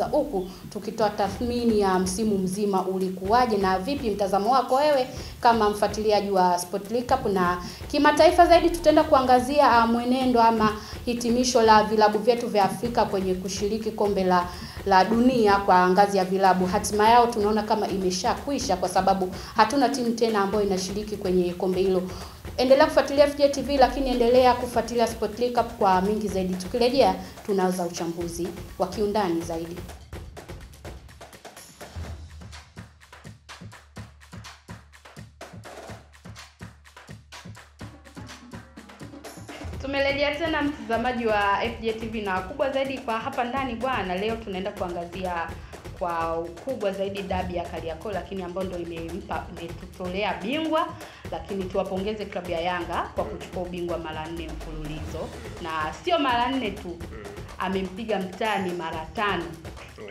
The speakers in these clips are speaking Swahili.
huku tukitoa tathmini ya msimu mzima ulikuwaje na vipi mtazamo wako wewe kama mfuatiliaji wa Sport League Cup, na kimataifa zaidi tutaenda kuangazia mwenendo ama hitimisho la vilabu vyetu vya Afrika kwenye kushiriki kombe la dunia kwa ngazi ya vilabu. Hatima yao tunaona kama imeshakwisha kwa sababu hatuna timu tena ambayo inashiriki kwenye kombe hilo. Endelea kufuatilia FJ TV, lakini endelea kufuatilia Sport League Cup kwa mingi zaidi. Tukirejea tunaanza uchambuzi wa kiundani zaidi. Tumerejea tena mtazamaji wa FJ TV, na kubwa zaidi kwa hapa ndani bwana, leo tunaenda kuangazia kwa ukubwa zaidi dabi ya Kariakoo, lakini ambayo ndio imetutolea bingwa. Lakini tuwapongeze klabu ya Yanga kwa kuchukua ubingwa mara 4 mfululizo, na sio mara 4 tu, amempiga mtani mara 5.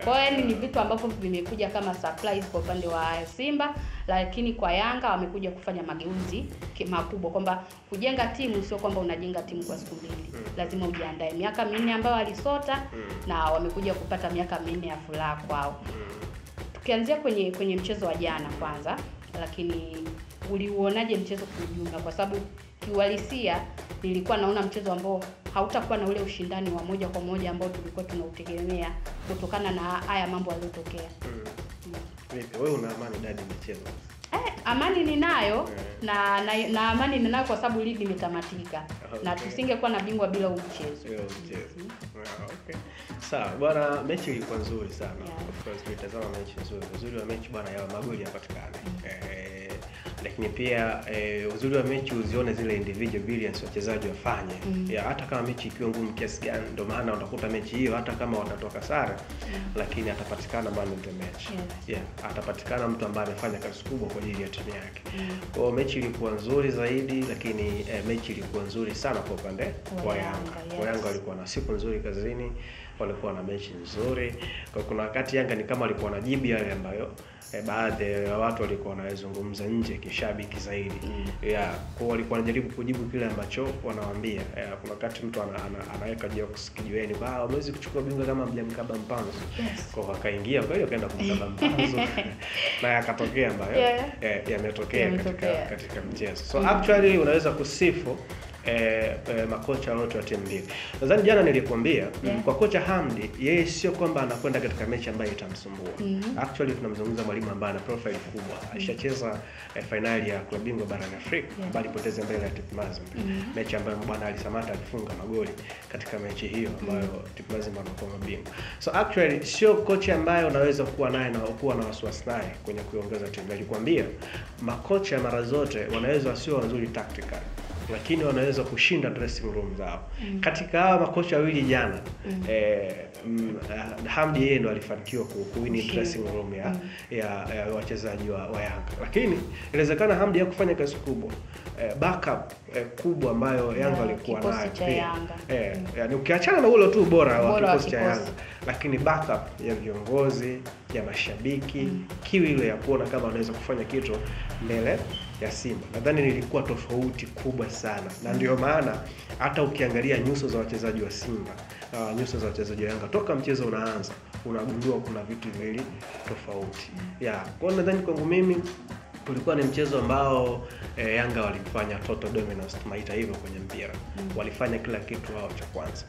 Kwa hiyo ni vitu ambavyo vimekuja kama surprise kwa upande wa Simba, lakini kwa Yanga wamekuja kufanya mageuzi makubwa, kwamba kujenga timu sio kwamba unajenga timu kwa siku mbili, lazima ujiandae. Miaka 4 ambayo walisota, na wamekuja kupata miaka 4 ya furaha kwao. Tukianzia kwenye mchezo wa jana kwanza, lakini uliuonaje mchezo kwa ujumla? Kwa sababu kiuhalisia nilikuwa naona mchezo ambao hautakuwa na ule ushindani wa moja kwa moja ambao tulikuwa tunautegemea kutokana na haya mambo yaliyotokea. Vipi wewe una amani dadi mchezo? Amani ninayo, na amani ninayo kwa sababu ligi imetamatika. Na tusingekuwa na bingwa bila mchezo. Okay. Sawa, bwana, mechi ilikuwa nzuri sana. Of course tulitazama mechi nzuri. Uzuri wa mechi bwana, ya magoli yapatikana. Lakini pia uzuri wa mechi uzione zile individual brilliance wachezaji wafanye. Hata kama mechi ikiwa ngumu kiasi gani, ndio maana utakuta mechi hiyo hata kama watatoka sare, lakini atapatikana man of the match. Atapatikana mtu ambaye amefanya kazi kubwa kwa ajili ya timu yake. Kwa hiyo mechi ilikuwa nzuri zaidi, lakini mechi ilikuwa nzuri sana kwa upande wa Yanga. Kwa Yanga walikuwa na siku nzuri kazini, walikuwa na mechi nzuri. Kwa kuna wakati Yanga ni kama walikuwa wanajibu yale ambayo baadhi ya watu walikuwa wanazungumza nje kishabiki zaidi. Kwa walikuwa wanajaribu kujibu kile ambacho wanawaambia. Kuna wakati mtu anaweka jokes kijiweni, wameweza kuchukua bingwa kama mjamkaba mpanzo. Kwa wakaingia kweli wakaenda kumkaba mpanzo na yakatokea ambayo yametokea katika mchezo. So actually unaweza kusifu makocha wote wa timu mbili. Nadhani jana nilikwambia kwa kocha Hamdi, yeye sio kwamba anakwenda katika mechi ambayo itamsumbua. Actually tunamzungumza mwalimu ambaye ana profile kubwa. Alishacheza finali ya klabu bingwa barani Afrika, bali poteza mbele ya TP Mazembe. Mechi ambayo bwana Ali Samata alifunga magoli katika mechi hiyo ambayo TP Mazembe wanakuwa mabingwa. So actually sio kocha ambaye unaweza kuwa naye na kuwa na wasiwasi naye kwenye kuongeza timu. Nilikwambia makocha mara zote wanaweza sio wazuri tactical, lakini wanaweza kushinda dressing room zao. Katika hawa makocha wawili jana, Hamdi yeye ndo alifanikiwa kuwini dressing room ya wachezaji wa Yanga. Lakini inawezekana Hamdi hakufanya kazi kubwa. Backup kubwa ambayo Yanga walikuwa nayo. Yani ukiachana na ule tu bora wa kikosi cha Yanga, lakini backup ya viongozi, ya mashabiki, kiwi ile ya kuona kama wanaweza kufanya kitu mbele ya Simba. Nadhani nilikuwa tofauti kubwa sana. Na ndio maana hata ukiangalia nyuso za wachezaji wa Simba, nyuso za wachezaji wa Yanga toka mchezo unaanza, unagundua kuna vitu viwili tofauti. Kwa nadhani kwangu mimi ulikuwa ni mchezo ambao Yanga walifanya total dominance, tunaita hivyo kwenye mpira. Walifanya kila kitu wao cha kwanza.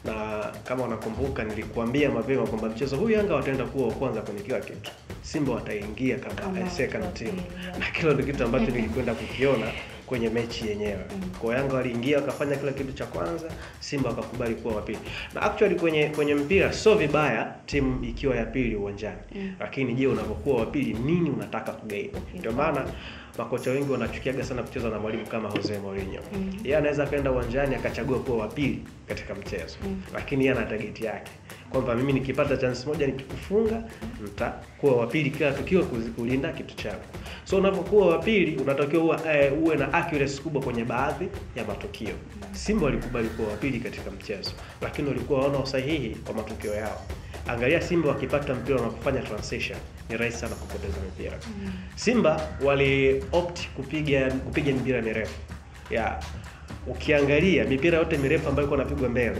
Na kama unakumbuka nilikuambia mapema kwamba mchezo huu Yanga wataenda kuwa wa kwanza kwenye kila kitu. Simba wataingia kama second team. Na kile ndio kitu ambacho nilikwenda kukiona kwenye mechi yenyewe. Kwa Yanga waliingia wakafanya kila kitu cha kwanza, Simba wakakubali kuwa wa pili. Na actually kwenye mpira sio vibaya timu ikiwa ya pili uwanjani. Lakini je, unapokuwa wa pili nini unataka kugain? Ndio maana makocha wengi wanachukiaga sana kucheza na mwalimu kama Jose Mourinho. Yeye anaweza kaenda uwanjani akachagua kuwa wa pili katika mchezo, lakini yeye ana target yake kwamba mimi nikipata chance moja nikikufunga nitakuwa wa pili kila tukio kulinda kitu chako. So unapokuwa wa pili unatakiwa uwe na accuracy kubwa kwenye baadhi ya matukio. Simba walikubali kuwa wa pili katika mchezo, lakini walikuwa hawana usahihi wa matukio yao. Angalia Simba wakipata mpira na kufanya transition, ni rahisi sana kupoteza mpira. Simba wali opt kupiga mpira mirefu. Ukiangalia mipira yote mirefu ambayo ilikuwa inapigwa mbele,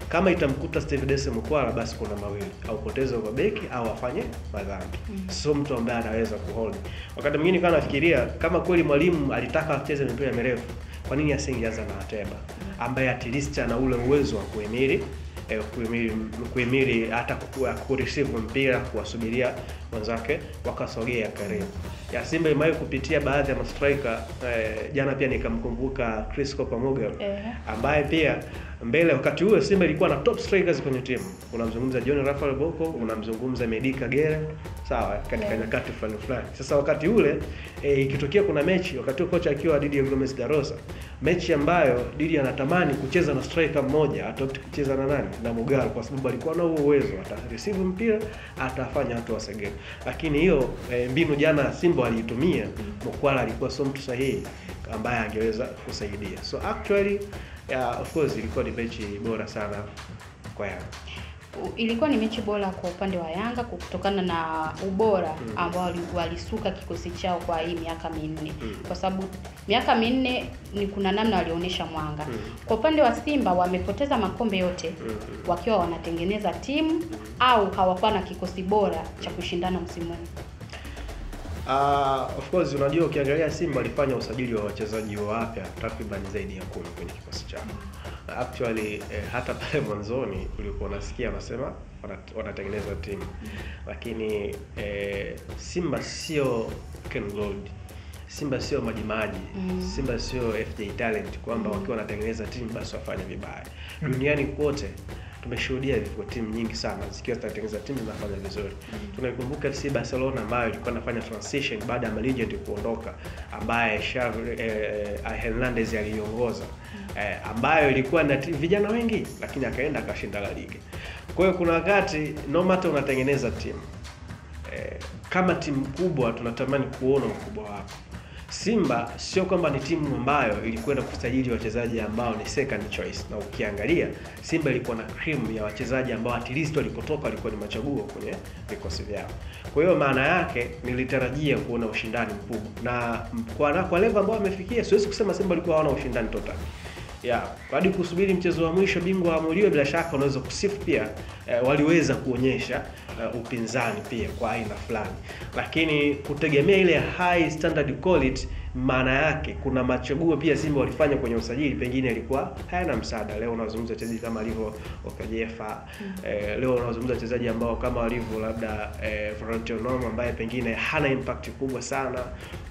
kama itamkuta Steve Dese Mukwala basi kuna mawili, au poteze kwa beki au afanye madhambi. Sio mtu ambaye anaweza kuhold. Wakati mwingine kana nafikiria kama kweli mwalimu alitaka acheze mipira mirefu, kwa nini asingeanza na Ateba ambaye at least ana ule uwezo wa kuhimili hata kureceive mpira, kuwasubiria wenzake wakasogea karibu. Ya Simba imewahi kupitia baadhi ya striker, jana pia nikamkumbuka Chris Kopamoga ambaye pia mbele wakati huo Simba ilikuwa na top strikers kwenye timu. Unamzungumza John Rafael Boko, unamzungumza Medi Kagere, sawa, katika nyakati fulani. Sasa wakati ule ikitokea kuna mechi, wakati huo kocha akiwa Didier Gomes da Rosa, mechi ambayo Didier anatamani kucheza na striker mmoja, atopti kucheza na nani? Na Mughal, kwa sababu alikuwa na uwezo ata receive mpira, atafanya watu wasegee. Lakini hiyo mbinu jana Simba waliitumia, Mukwala alikuwa sio mtu sahihi ambaye angeweza kusaidia. So actually of course ilikuwa ni mechi bora sana kwa Yanga. Ilikuwa ni mechi bora kwa upande wa Yanga kutokana na ubora ambao walisuka kikosi chao kwa hii miaka minne. Kwa sababu miaka minne ni kuna namna walionyesha mwanga. Kwa upande wa Simba wamepoteza makombe yote wakiwa wanatengeneza timu au hawakuwa na kikosi bora cha kushindana msimu huu. Of course unajua ukiangalia Simba alifanya usajili wa wachezaji wapya takriban zaidi ya 10 kwenye kikosi chao. Actually hata pale mwanzoni ulikuwa unasikia wanasema wanatengeneza timu. Lakini Simba sio Ken Gold. Simba sio Majimaji. Simba sio FJ Talent kwamba wakiwa wanatengeneza timu basi wafanye vibaya. Duniani kote tumeshuhudia hivyo timu nyingi sana zikiwa zinatengeneza timu zinafanya vizuri. Tunaikumbuka FC Barcelona ambayo ilikuwa inafanya transition baada ya legend kuondoka, ambaye Xavi Hernandez aliongoza, ambayo ilikuwa na vijana wengi lakini akaenda akashinda La Liga. Kwa hiyo kuna wakati no matter unatengeneza timu, kama timu kubwa tunatamani kuona ukubwa wako. Simba sio kwamba ni timu ambayo ilikwenda kusajili wachezaji ambao ni second choice, na ukiangalia Simba ilikuwa na cream ya wachezaji ambao at least walikotoka walikuwa ni machaguo kwenye vikosi vyao. Kwa hiyo maana yake nilitarajia kuona ushindani mkubwa, na kwa level ambao wamefikia siwezi kusema Simba ilikuwa hawana ushindani total. Hadi kusubiri mchezo wa mwisho bingwa amuliwe, bila shaka unaweza kusifu pia waliweza kuonyesha upinzani pia kwa aina fulani, lakini kutegemea ile high standard quality, maana yake kuna machaguo pia Simba walifanya kwenye usajili pengine ilikuwa hayana msaada. Leo unazungumza wachezaji kama alivyo Okajefa, leo unazungumza wachezaji ambao kama walivyo labda Florentino Nomo ambaye pengine hana impact kubwa sana,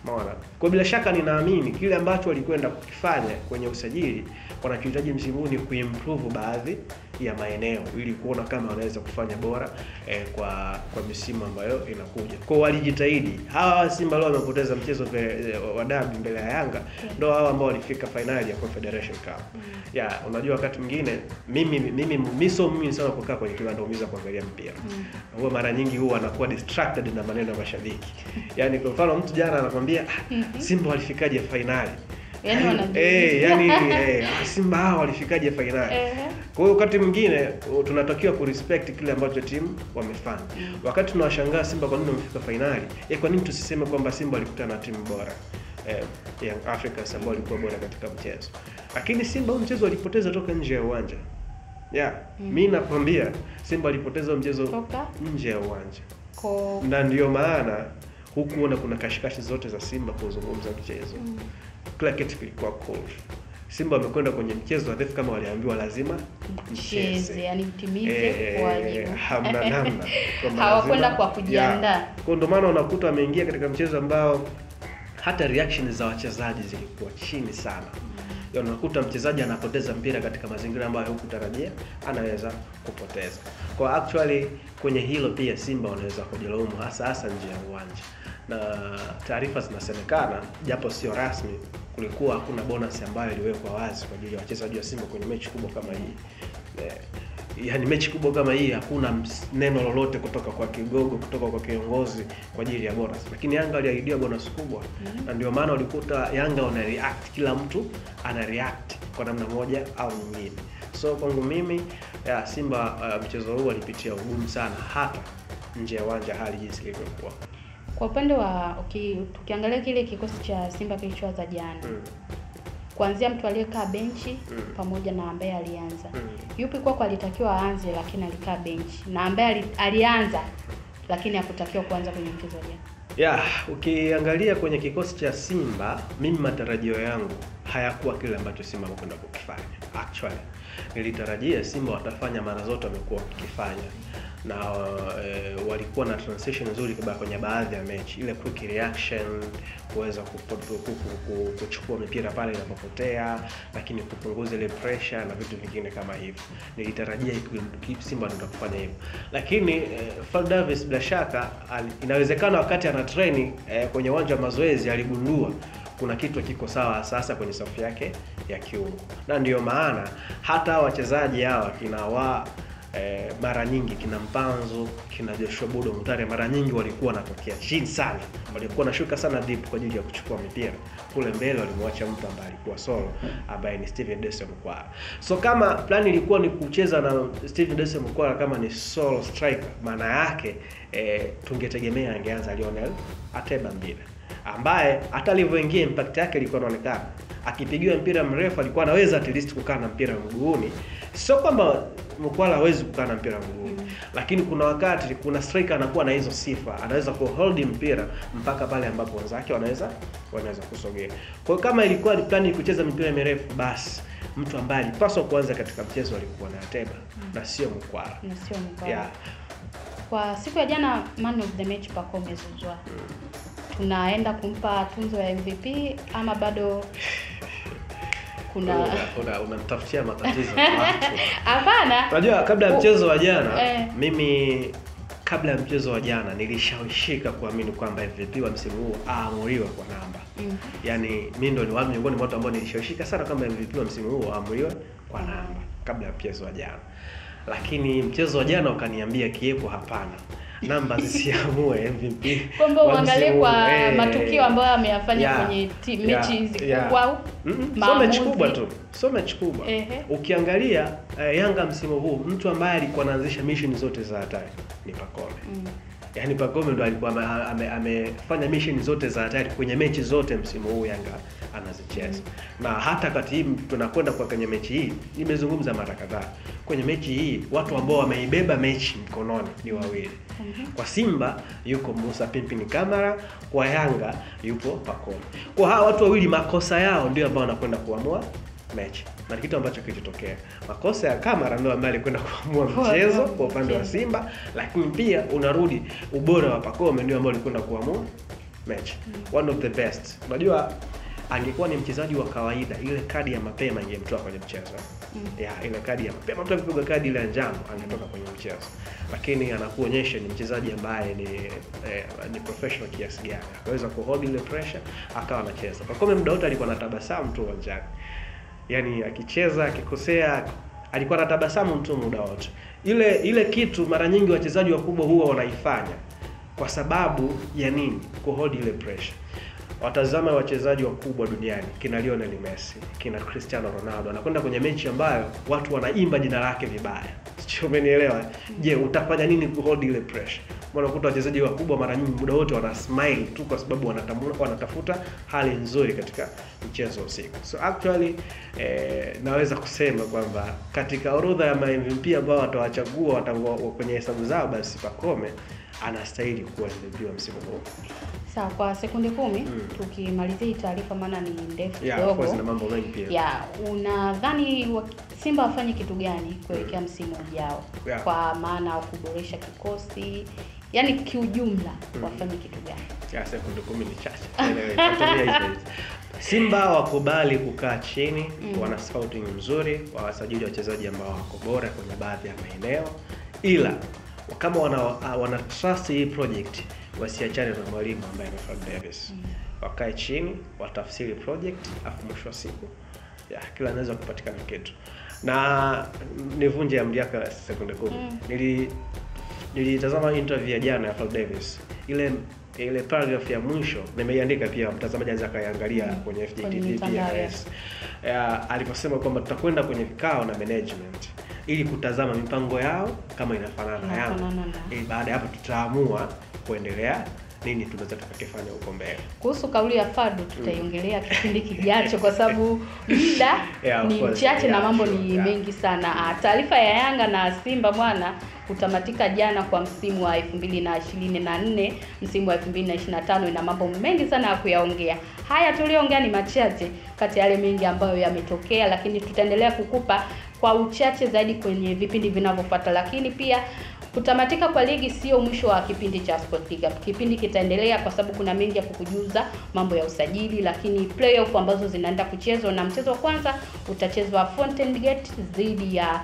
unaona. Kwa bila shaka ninaamini kile ambacho walikwenda kukifanya kwenye usajili wanachohitaji msimu ni kuimprove baadhi ya maeneo ili kuona kama wanaweza kufanya bora kwa misimu ambayo inakuja. Kwa walijitahidi. Hawa Simba leo wamepoteza mchezo wa dabi mbele ya Yanga, ndio hao ambao walifika finali ya Confederation Cup. Unajua wakati mwingine mimi sana kukaa kwenye kiwanja umiza kuangalia mpira. Huwa mara nyingi huwa anakuwa distracted na maneno ya mashabiki. Yaani kwa mfano mtu jana anakuambia Simba walifikaje finali? Simba hao walifikaje finali? Kwa hiyo wakati mwingine tunatakiwa kurespect kile ambacho timu wamefanya. Wakati tunawashangaa Simba kwa nini wamefika finali, kwa nini tusiseme kwamba Simba walikutana na timu bora Young Africans ambao walikuwa bora katika mchezo? Lakini Simba mchezo walipoteza toka nje ya uwanja. Mimi nakwambia Simba walipoteza mchezo toka nje ya uwanja. Na ndio maana hukuona kuna kashikashi zote za Simba kuzungumza mchezo. Kila kitu kilikuwa cool. Simba wamekwenda kwenye mchezo adhifu kama waliambiwa lazima mcheze, yani mtimize wajibu. Hamna namna. Hawakwenda kwa kujiandaa. Kwa ndio maana unakuta wameingia katika mchezo ambao hata reaction za wachezaji zilikuwa chini sana. Unakuta mchezaji anapoteza mpira katika mazingira ambayo hukutarajia anaweza kupoteza. Kwa actually kwenye hilo pia Simba wanaweza kujilaumu hasa nje ya uwanja. Na taarifa zinasemekana japo sio rasmi, kulikuwa hakuna bonus ambayo iliwekwa wazi kwa ajili ya wachezaji wa Simba kwenye mechi kubwa kama hii. Yaani mechi kubwa kama hii hakuna neno lolote kutoka kwa kigogo, kutoka kwa kiongozi kwa ajili ya bonus. Lakini Yanga aliahidiwa bonus kubwa. Na ndio maana ulikuta Yanga wana react, kila mtu ana react kwa namna moja au nyingine. So kwangu mimi Simba mchezo huu walipitia ugumu sana hata nje ya uwanja hali jinsi ilivyokuwa. Kwa upande wa tukiangalia kile kikosi cha Simba kilichoanza jana. kuanzia mtu aliyekaa benchi pamoja na ambaye alianza. Yupi kwako alitakiwa aanze lakini alikaa benchi, na ambaye alianza lakini hakutakiwa kuanza kwenye mchezo jana? Ukiangalia kwenye kikosi cha Simba, mimi matarajio yangu hayakuwa kile ambacho Simba wamekwenda kukifanya. Actually, nilitarajia Simba watafanya mara zote wamekuwa wakifanya, na walikuwa na transition nzuri kwenye baadhi ya mechi, ile quick reaction, kuweza kuchukua mipira pale inapopotea, lakini kupunguza ile pressure na vitu vingine kama hivyo. Nilitarajia Simba ndio kufanya hivyo, lakini Fadlu Davis bila shaka inawezekana wakati ana training kwenye uwanja wa mazoezi aligundua kuna kitu kiko sawa sasa kwenye safu yake ya kiungo, na ndio maana hata wachezaji hawa mara nyingi kina Mpanzu, kina Joshua Budo Mutare mara nyingi walikuwa wanatokea chini sana, walikuwa wanashuka sana deep kwa ajili ya kuchukua mipira. Kule mbele walimwacha mtu ambaye alikuwa solo, ambaye ni Stephen Dese Mukwala. So kama plan ilikuwa ni kucheza na Stephen Dese Mukwala kama ni solo striker, maana yake tungetegemea angeanza Lionel Ateba Mbida, ambaye hata alivyoingia impact yake ilikuwa inaonekana. Akipigiwa mpira mrefu alikuwa anaweza at least kukaa na mpira mguuni. Sio kwamba Mukwala hawezi kukaa na mpira mguuni, lakini kuna wakati kuna striker anakuwa na hizo sifa, anaweza kuhold mpira mpaka pale ambapo wenzake wanaweza kusogea. Kwa hiyo kama ilikuwa ni plani kucheza mpira mirefu, basi mtu ambaye alipaswa kuanza katika mchezo alikuwa na Ateba na sio Mukwala. Kwa siku ya jana man of the match Pacome Zouzoua. Tunaenda kumpa tunzo ya MVP ama bado unatafutia matatizo kwa watu? Hapana. Unajua kabla ya mchezo wa jana mimi kabla ya mchezo wa jana nilishawishika kuamini kwamba MVP wa msimu huu aamuliwe kwa namba. Yaani mimi ndio ni miongoni mwa watu ambao nilishawishika sana kwamba MVP wa msimu huu aamuliwe kwa namba kabla ya mchezo wa jana. Lakini mchezo wa jana ukaniambia kieko hapana, namba zisiamue MVP. Kwamba uangalie kwa matukio ambayo ameyafanya kwenye mechi hizi kubwa. So mechi kubwa tu. So mechi kubwa. Ukiangalia Yanga msimu huu, mtu ambaye alikuwa anaanzisha mission zote za hatari ni Pacome. Yaani Pacome ndo alikuwa amefanya mission zote za hatari kwenye mechi zote msimu huu Yanga anazicheza. Na hata kati tunakwenda kwa kwenye mechi hii, nimezungumza mara kadhaa. Kwenye mechi hii watu ambao wameibeba mechi mkononi ni wawili. Kwa Simba yuko Musa Pimpini Kamara, kwa Yanga yupo Pacome. Kwa hawa watu wawili makosa yao ndio ambao wanakwenda kuamua mechi. Na kitu ambacho kilitokea, makosa ya Kamara ndio ambaye alikwenda kuamua mchezo kwa upande wa Simba, lakini pia unarudi ubora wa Pacome ndio ambao alikwenda kuamua mechi. One of the best. Unajua angekuwa ni mchezaji wa kawaida, ile kadi ya mapema ingemtoa kwenye mchezo. Ile kadi ya mapema, mtu akipiga kadi ile njano angetoka kwenye mchezo. Lakini anakuonyesha ni mchezaji ambaye ni professional kiasi gani. Anaweza kuhold ile pressure akawa anacheza. Pacome muda wote alikuwa anatabasamu tu uwanjani. Yaani akicheza, akikosea alikuwa anatabasamu tu muda wote. Ile kitu mara nyingi wachezaji wakubwa huwa wanaifanya. Kwa sababu ya nini? Kuhold ile pressure. Watazama wachezaji wakubwa duniani, kina Lionel Messi, kina Cristiano Ronaldo, anakwenda kwenye mechi ambayo watu wanaimba jina lake vibaya. Sio, umenielewa? Je, utafanya nini kuhold ile pressure? Unakuta wachezaji wakubwa mara nyingi muda wote wana smile tu kwa sababu wanatafuta hali nzuri katika mchezo usiku. So actually naweza kusema kwamba katika orodha ya MVP ambao watawachagua kwenye hesabu zao, basi Pacome anastahili kuwa MVP wa msimu huu. Sawa, kwa sekunde 10 tukimalizia hii taarifa maana ni ndefu kidogo. Of course na mambo mengi pia. Unadhani Simba wafanye kitu gani kuelekea msimu ujao? Kwa maana kuboresha kikosi, yani kiujumla wafanye kitu gani? Sekunde 10 ni chache. Simba wakubali kukaa chini, wana scouting mzuri, wasajili wachezaji ambao wako bora kwenye baadhi ya maeneo, ila kama wana trust hii project, wasiachane na mwalimu ambaye ni Fadlu Davis. Wakae chini, watafsiri project, afu mwisho wa siku kila anaweza kupatikana kitu. Na nivunje amri yake sekunde 10. Nilitazama interview ya jana ya Fadlu Davis. Ile paragraph ya mwisho nimeiandika pia, mtazamaji anaweza kaangalia kwenye FGTV pia. Aliposema kwamba tutakwenda kwenye vikao na management ili kutazama mipango yao kama inafanana na Yanga. Baada ya hapo tutaamua kuendelea nini tunaweza tukakifanya huko mbele. Kuhusu kauli ya Fadu tutaiongelea kipindi kijacho kwa sababu muda ni mchache na mambo ni mengi sana. Taarifa ya Yanga na Simba bwana kutamatika jana kwa msimu wa 2024, msimu wa 2025 ina mambo mengi sana ya kuyaongea. Haya tuliongea ni machache kati ya yale mengi ambayo yametokea, lakini tutaendelea kukupa kwa uchache zaidi kwenye vipindi vinavyofuata. Lakini pia kutamatika kwa ligi sio mwisho wa kipindi cha Sport League. Kipindi kitaendelea kwa sababu kuna mengi ya kukujuza, mambo ya usajili, lakini playoff ambazo zinaenda kuchezwa, na mchezo wa kwanza utachezwa Fountain Gate dhidi ya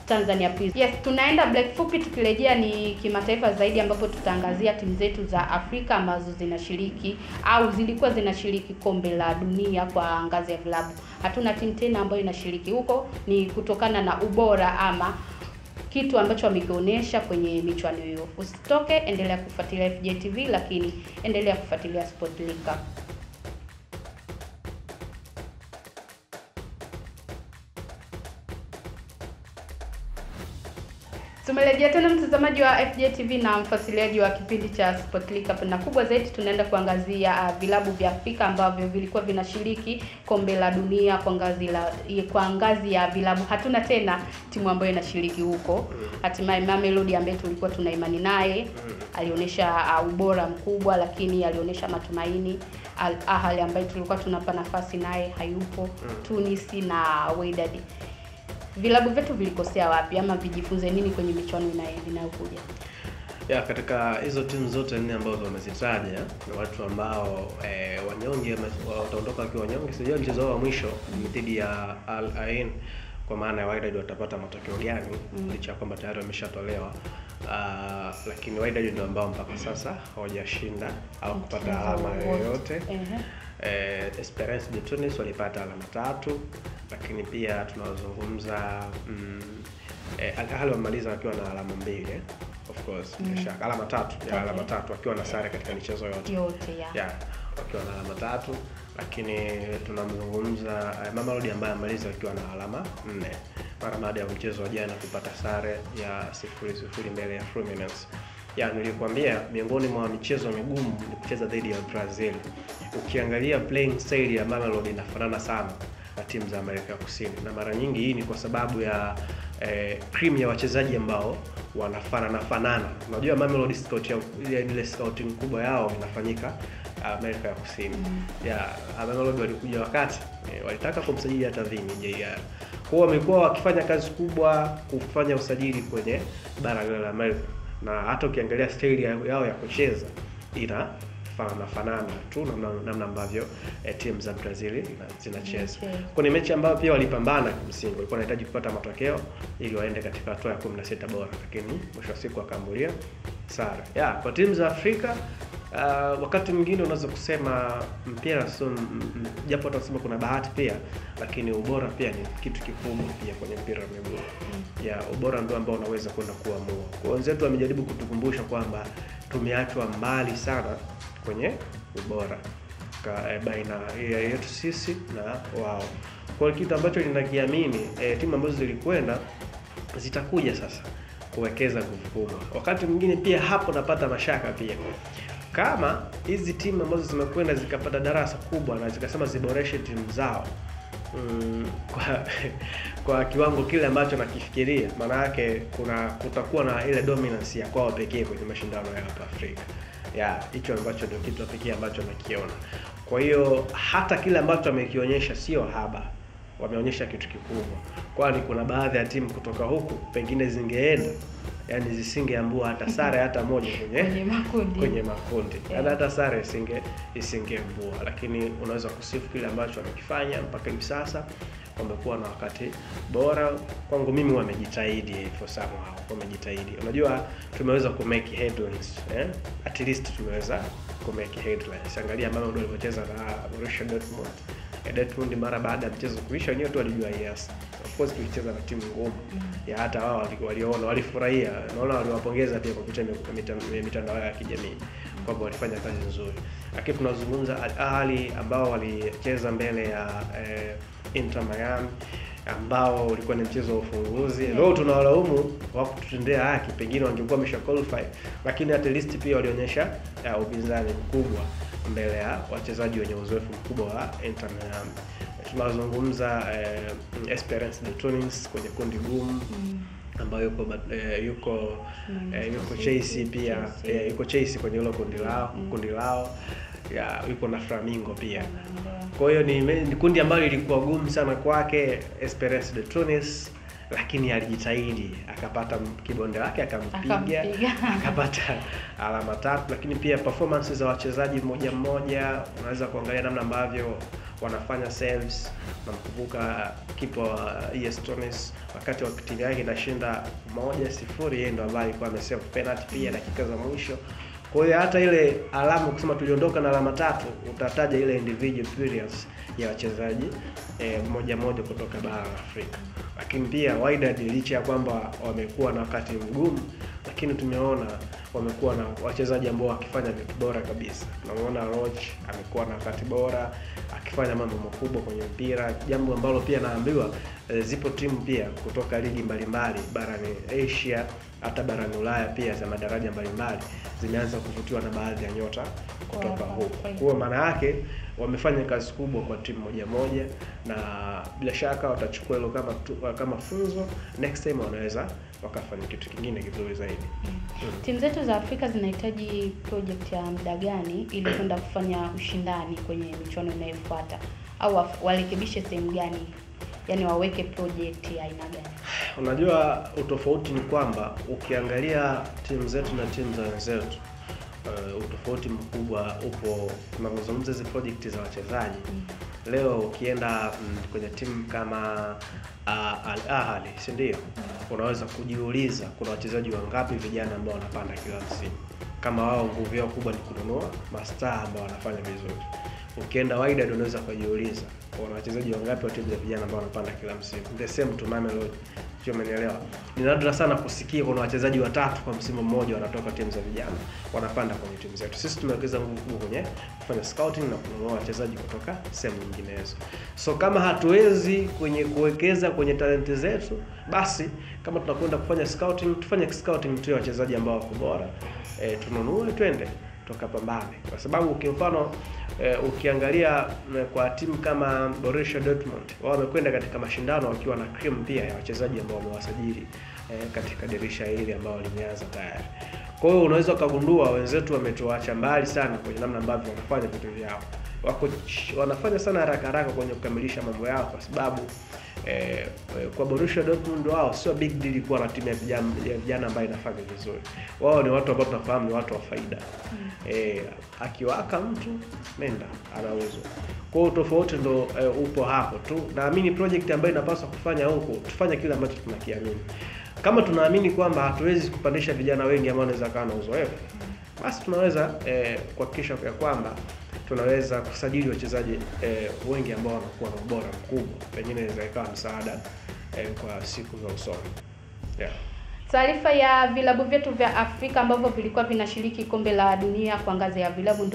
Tanzania Prisons. Yes, tunaenda break fupi, tukirejea ni kimataifa zaidi ambapo tutaangazia timu zetu za Afrika ambazo zinashiriki au zilikuwa zinashiriki kombe la dunia kwa ngazi ya vilabu. Hatuna timu tena ambayo inashiriki huko, ni kutokana na ubora ama kitu ambacho wamekionyesha kwenye michuano hiyo. Usitoke, endelea kufuatilia FJTV, lakini endelea kufuatilia Sport League Cup. Tumerejea tena mtazamaji wa FJTV na mfuatiliaji wa kipindi cha Sport League Cup, na kubwa zaidi tunaenda kuangazia vilabu vya Afrika ambavyo vilikuwa vinashiriki kombe la dunia kwa ngazi ya vilabu. Hatuna tena timu ambayo inashiriki huko. Hatimaye Mamelodi ambaye tulikuwa tuna imani naye alionyesha ubora mkubwa, lakini alionyesha matumaini. Al Ahly ambaye tulikuwa tunapa nafasi naye hayupo. Tunis na Wydad. Vilabu vyetu vilikosea wapi ama vijifunze nini kwenye michuano inayokuja? Katika hizo timu zote nne ambazo wamezitaja na watu ambao wanyonge wataondoka wakiwa wanyonge. Sijui mchezo wao wa mwisho dhidi ya Al Ain kwa maana ya Wydad watapata matokeo gani, licha kwamba tayari wameshatolewa. Lakini Wydad ndio ambao mpaka sasa hawajashinda au kupata alama yoyote. Esperance de Tunis walipata alama 3, lakini pia tunazungumza Al Ahly wamaliza wakiwa na alama 2, of course, alama 3 wakiwa na sare katika michezo yote. Wakiwa na alama 3, lakini tunamzungumza Mamelodi ambaye amaliza wakiwa na alama 4 mara baada ya mchezo wa jana kupata sare ya 0-0 mbele ya Fluminense. Nilikwambia miongoni mwa michezo migumu ni kucheza dhidi ya Brazil. Ukiangalia playing style ya Mamelodi inafanana sana na timu za Amerika Kusini, na mara nyingi hii ni kwa sababu ya cream ya wachezaji ambao wanafanana. Unajua Mamelodi ile scouting kubwa yao inafanyika Amerika ya Kusini. Mamelodi walikuja wakati walitaka kumsajili hata Vini JR. Kwa hiyo wamekuwa wakifanya kazi kubwa kufanya usajili kwenye bara la Amerika, na hata ukiangalia style yao ya kucheza inafanana tu namna ambavyo timu za Brazil zinacheza. Kwa ni mechi ambayo pia walipambana kimsingi, walikuwa wanahitaji kupata matokeo ili waende katika hatua ya 16 bora, lakini mwisho wa siku akaambulia sare. Kwa timu za Afrika wakati mwingine unaweza kusema mpira sio, japo tunasema kuna bahati pia, lakini ubora pia ni kitu kikubwa pia kwenye mpira wa miguu. Ubora ndio ambao unaweza kwenda kuamua. Kwa wenzetu wamejaribu kutukumbusha kwamba tumeachwa mbali sana kwenye ubora baina yetu sisi na wao. Kwa kitu ambacho ninakiamini timu ambazo zilikwenda zitakuja sasa kuwekeza nguvu kubwa. Wakati mwingine pia hapo napata mashaka pia, kama hizi timu ambazo zimekwenda zikapata darasa kubwa na zikasema ziboreshe timu zao kwa kiwango kile ambacho nakifikiria, maana yake kutakuwa na ile dominance ya kwao pekee kwenye mashindano ya hapa Afrika. Hicho ambacho ndio kitu pekee ambacho nakiona. Kwa hiyo hata kile ambacho wamekionyesha sio haba, wameonyesha kitu kikubwa, kwani kuna baadhi ya timu kutoka huku pengine zingeenda zisingeambua hata sare hata moja kwenye makundi. Hata sare isingeambua, lakini unaweza kusifu kile ambacho wamekifanya mpaka hivi sasa. Wamekuwa na wakati bora. Kwangu mimi wamejitahidi for somehow, wamejitahidi. Unajua tumeweza ku make headlines, at least tumeweza ku make headlines. Angalia mama ndio alipocheza na Borussia Dortmund. Dortmund mara baada ya mchezo kuisha wenyewe tu walijua of course tulicheza na timu ngumu. Hata wao waliona, walifurahia. Naona waliwapongeza pia kwa kupitia mitandao ya kijamii kwamba walifanya kazi nzuri. Lakini tunazungumza Al Ahly ambao walicheza mbele ya Inter Miami. ambao ulikuwa ni mchezo wa ufunguzi. Leo tunawalaumu wako kututendea haki, pengine wangekuwa wamesha qualify, lakini at least pia walionyesha upinzani mkubwa mbele ya wachezaji wenye uzoefu mkubwa wa Inter Miami. Tunazungumza Esperance de Tunis kwenye kundi gumu ambayo yuko Chelsea pia, yuko Chelsea kwenye hilo kundi lao yuko na Flamengo pia. Kwa hiyo ni kundi ambalo lilikuwa gumu sana kwake Esperance de Tunis, lakini alijitahidi, akapata kibonde wake, akampiga akapata alama 3. Lakini pia performances za wachezaji mmoja, unaweza kuangalia namna ambavyo wanafanya saves. Namkumbuka kipa wa ES Tunis wakati wa timu yake inashinda 1-0, yeye ndo ambaye alikuwa amesave penalty pia dakika za mwisho. Kwa hiyo hata ile alama kusema tuliondoka na alama 3, utataja ile individual experience ya wachezaji mmoja kutoka bara la Afrika. Lakini pia Wydad, licha ya kwamba wamekuwa na wakati mgumu, lakini tumeona wamekuwa na wachezaji ambao wakifanya vitu bora kabisa. Tunaona Roach amekuwa na wakati bora akifanya mambo makubwa kwenye mpira, jambo ambalo pia naambiwa zipo timu pia kutoka ligi mbalimbali barani Asia, hata barani Ulaya pia za madaraja mbalimbali zimeanza kuvutiwa na baadhi ya nyota kutoka huko. Kwa maana yake wamefanya kazi kubwa kwa timu moja, na bila shaka watachukua hilo kama funzo. Next time wanaweza wakafanya kitu kingine kizuri zaidi. Timu zetu za Afrika zinahitaji project ya muda gani ili kwenda kufanya ushindani kwenye michuano inayofuata, au warekebishe sehemu gani? Yaani waweke project ya aina gani? Unajua utofauti ni kwamba ukiangalia timu zetu na timu za wenzetu, utofauti mkubwa upo tunapozungumza hizo project za wachezaji. Leo ukienda kwenye timu kama Al Ahly, si ndio? Unaweza kujiuliza kuna wachezaji wangapi vijana ambao wanapanda kila msimu. Kama wao nguvu yao kubwa ni kununua mastaa ambao wanafanya vizuri. Ukienda Wydad unaweza kujiuliza kuna wachezaji wangapi wa timu za vijana ambao wanapanda kila msimu. The same to Mamelodi. Sio, umenielewa? Ni nadra sana kusikia kuna wachezaji 3 kwa msimu mmoja wanatoka timu za vijana wanapanda kwenye timu zetu. Sisi tumewekeza nguvu kubwa kwenye kufanya scouting na kununua wachezaji kutoka sehemu nyinginezo. So kama hatuwezi kwenye kuwekeza kwenye talenti zetu, basi kama tunakwenda kufanya scouting, tufanye scouting tu ya wachezaji ambao wako bora. Tununue twende tukapambane. Kwa sababu ukimfano ukiangalia kwa timu kama Borussia Dortmund, wao wamekwenda katika mashindano wakiwa na cream pia ya wachezaji ambao wamewasajili katika dirisha hili ambao limeanza tayari. Kwa hiyo unaweza kugundua wenzetu wametuacha mbali sana kwenye namna ambavyo wanafanya vitu vyao. Wanafanya sana haraka kwenye kukamilisha mambo yao, kwa sababu kwa Borussia Dortmund wao sio big deal kuwa na timu ya vijana ambayo inafanya vizuri. Wao ni watu ambao tunafahamu ni watu wa faida. Akiwaka mtu nenda anauzwa. Kwa hiyo tofauti ndo upo hapo tu. Naamini project ambayo inapaswa kufanya huko, tufanye kile ambacho tunakiamini. Kama tunaamini kwamba hatuwezi kupandisha vijana wengi ambao wanaweza kuwa na uzoefu, basi tunaweza kuhakikisha kwamba tunaweza kusajili wachezaji wengi ambao wanakuwa na ubora mkubwa, pengine inaweza ikawa msaada kwa siku za usoni. Taarifa ya vilabu vyetu vya Afrika ambavyo vilikuwa vinashiriki kombe la dunia kwa ngazi ya vilabu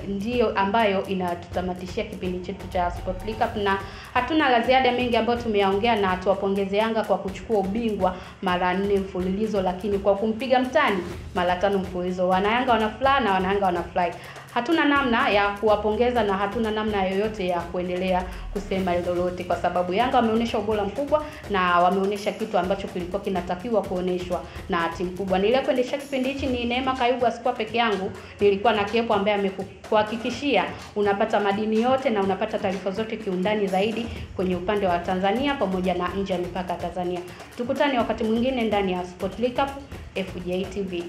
ndio ambayo inatutamatishia kipindi chetu cha Sport League Cup, na hatuna la ziada mengi ambayo tumeyaongea, na tuwapongeze Yanga kwa kuchukua ubingwa mara 4 mfululizo, lakini kwa kumpiga mtani mara 5 mfululizo. Wanayanga wanafurahi na Wanayanga wanafurahi. Hatuna namna ya kuwapongeza na hatuna namna yoyote ya kuendelea kusema lolote, kwa sababu Yanga wameonyesha ubora mkubwa na wameonyesha kitu ambacho kilikuwa kinatakiwa kuoneshwa na timu kubwa. Niliyekuendesha kipindi hichi ni Neema Kayugu, asikuwa peke yangu. Nilikuwa na Kiepo ambaye amekuhakikishia unapata madini yote na unapata taarifa zote kiundani zaidi kwenye upande wa Tanzania pamoja na nje ya mipaka Tanzania. Tukutane wakati mwingine ndani ya Sport League Cup FJ TV.